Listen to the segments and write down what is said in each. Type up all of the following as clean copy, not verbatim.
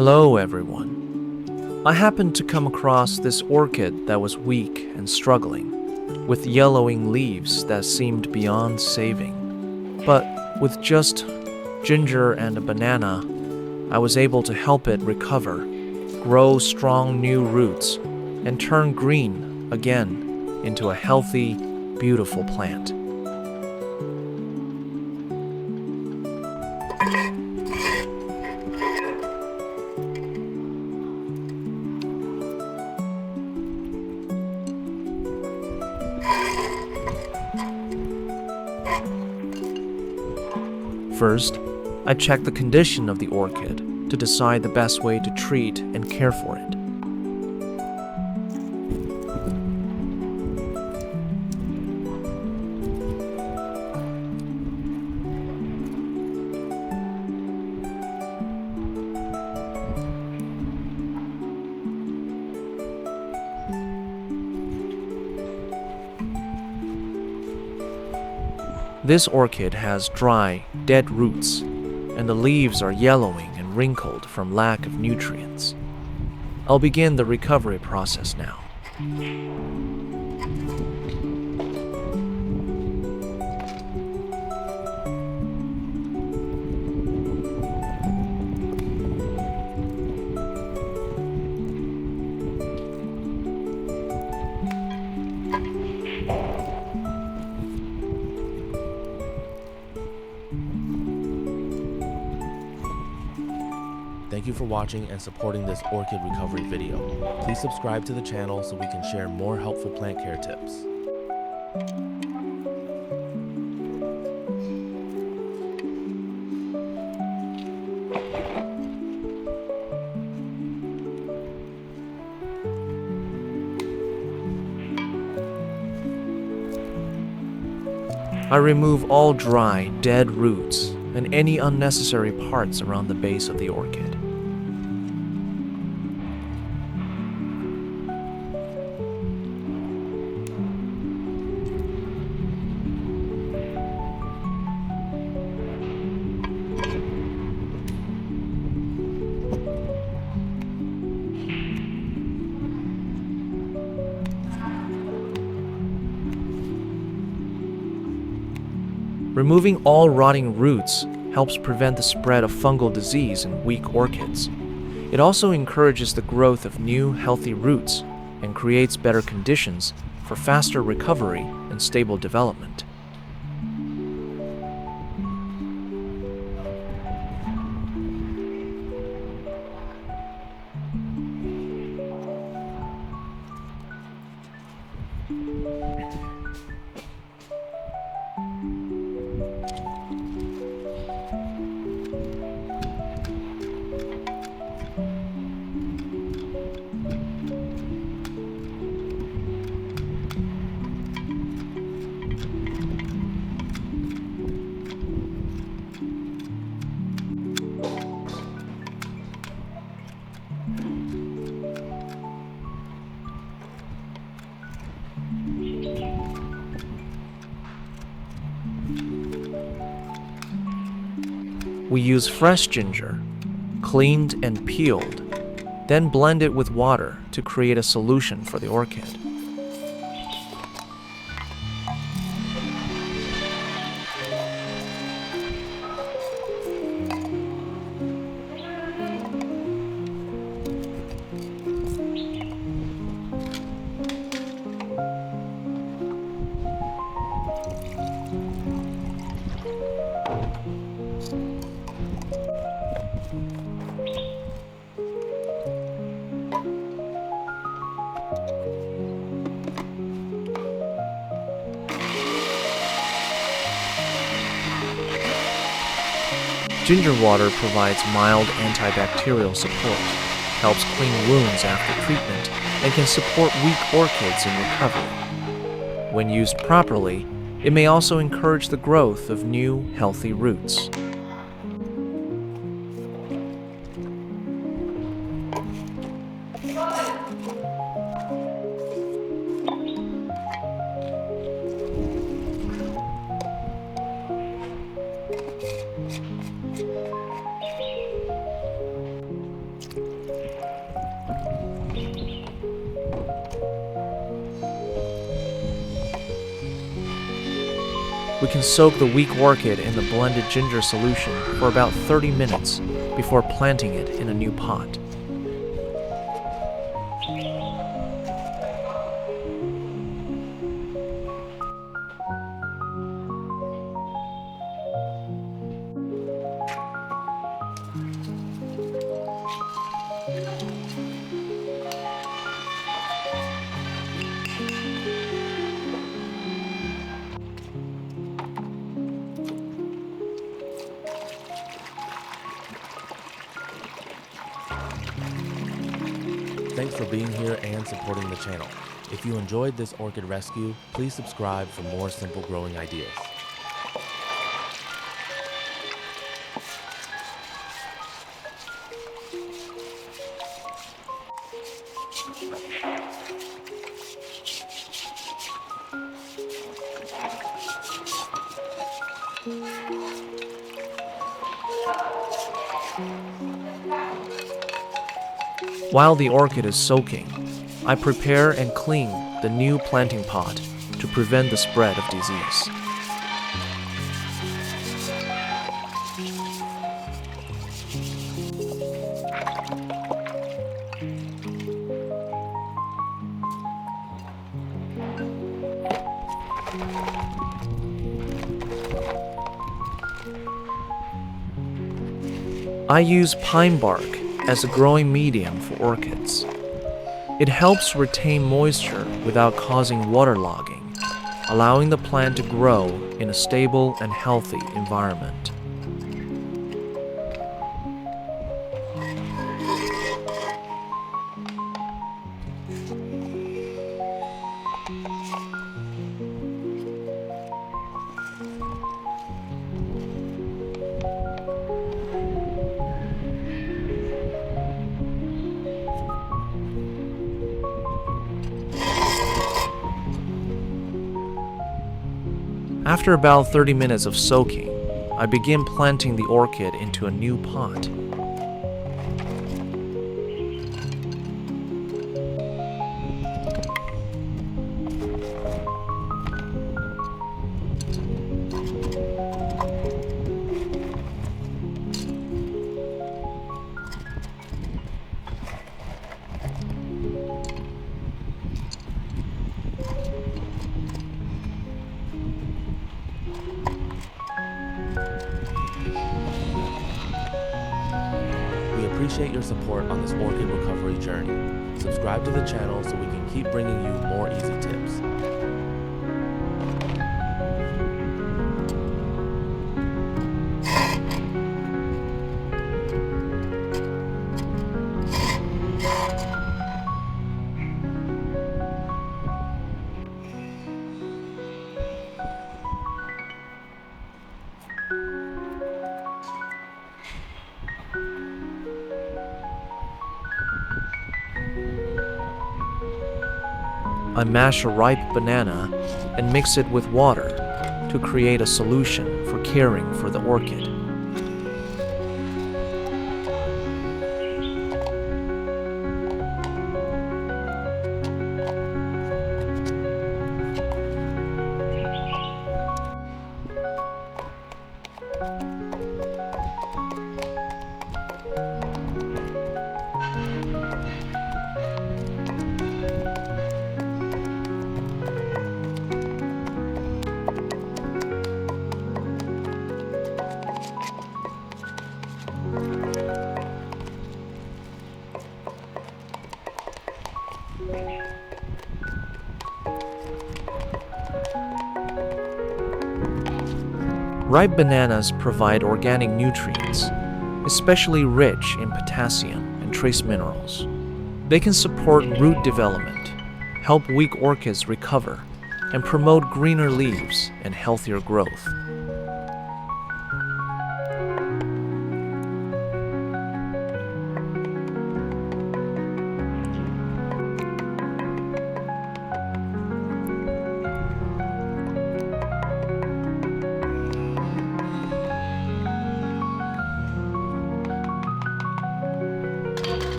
Hello everyone. I happened to come across this orchid that was weak and struggling, with yellowing leaves that seemed beyond saving. But with just ginger and a banana, I was able to help it recover, grow strong new roots, and turn green again into a healthy, beautiful plant. First, I check the condition of the orchid to decide the best way to treat and care for it. This orchid has dry, dead roots, and the leaves are yellowing and wrinkled from lack of nutrients. I'll begin the recovery process now. Thank you for watching and supporting this orchid recovery video. Please subscribe to the channel so we can share more helpful plant care tips. I remove all dry, dead roots and any unnecessary parts around the base of the orchid. Removing all rotting roots helps prevent the spread of fungal disease in weak orchids. It also encourages the growth of new, healthy roots and creates better conditions for faster recovery and stable development. We use fresh ginger, cleaned and peeled, then blend it with water to create a solution for the orchid. Ginger water provides mild antibacterial support, helps clean wounds after treatment, and can support weak orchids in recovery. When used properly, it may also encourage the growth of new, healthy roots. We can soak the weak orchid in the blended ginger solution for about 30 minutes before planting it in a new pot. Thanks for being here and supporting the channel. If you enjoyed this orchid rescue, please subscribe for more simple growing ideas. While the orchid is soaking, I prepare and clean the new planting pot to prevent the spread of disease. I use pine bark as a growing medium for orchids. It helps retain moisture without causing waterlogging, allowing the plant to grow in a stable and healthy environment. After about 30 minutes of soaking, I begin planting the orchid into a new pot. We appreciate your support on this orchid recovery journey. Subscribe to the channel so we can keep bringing you more easy tips. I mash a ripe banana and mix it with water to create a solution for caring for the orchid. Ripe bananas provide organic nutrients, especially rich in potassium and trace minerals. They can support root development, help weak orchids recover, and promote greener leaves and healthier growth.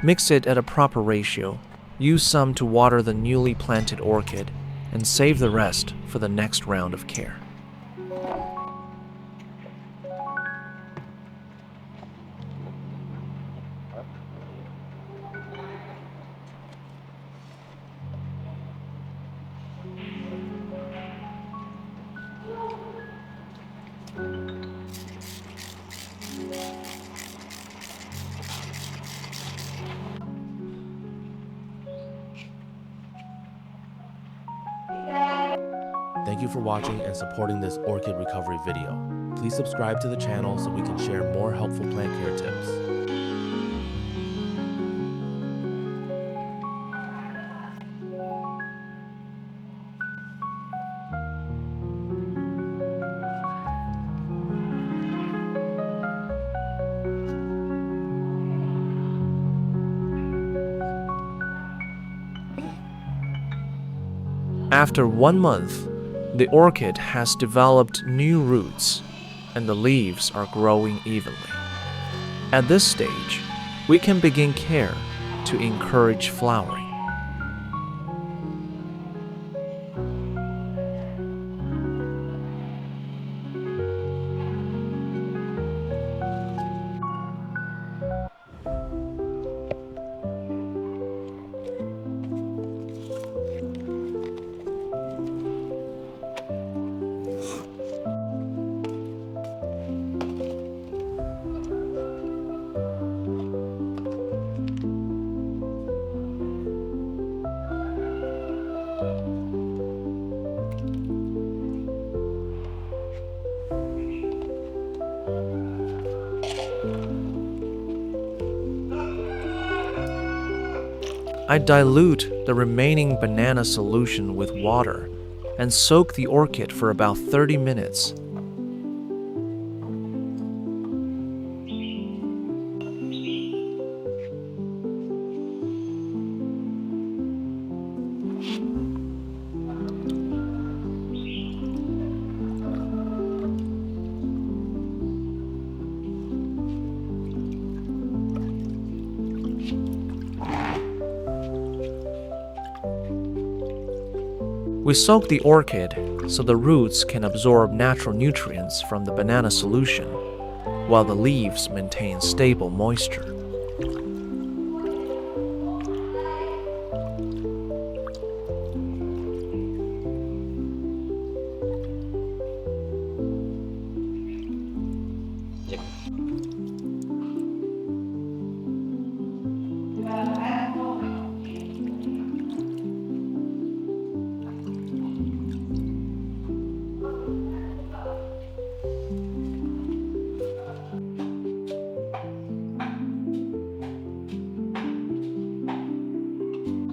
Mix it at a proper ratio. Use some to water the newly planted orchid, and save the rest for the next round of care. Thank you for watching and supporting this orchid recovery video. Please subscribe to the channel so we can share more helpful plant care tips. After 1 month, the orchid has developed new roots, and the leaves are growing evenly. At this stage, we can begin care to encourage flowering. I dilute the remaining banana solution with water and soak the orchid for about 30 minutes. We soak the orchid so the roots can absorb natural nutrients from the banana solution, while the leaves maintain stable moisture.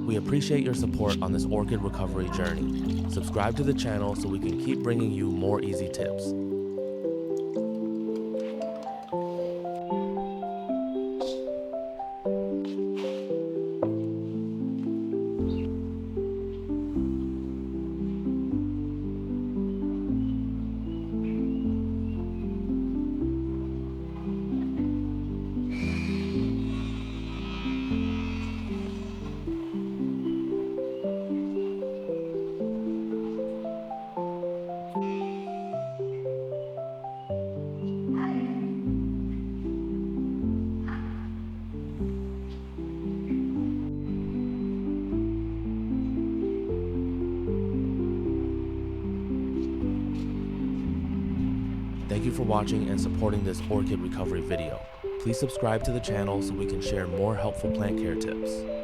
We appreciate your support on this orchid recovery journey. Subscribe to the channel so we can keep bringing you more easy tips. Thank you for watching and supporting this orchid recovery video. Please subscribe to the channel so we can share more helpful plant care tips.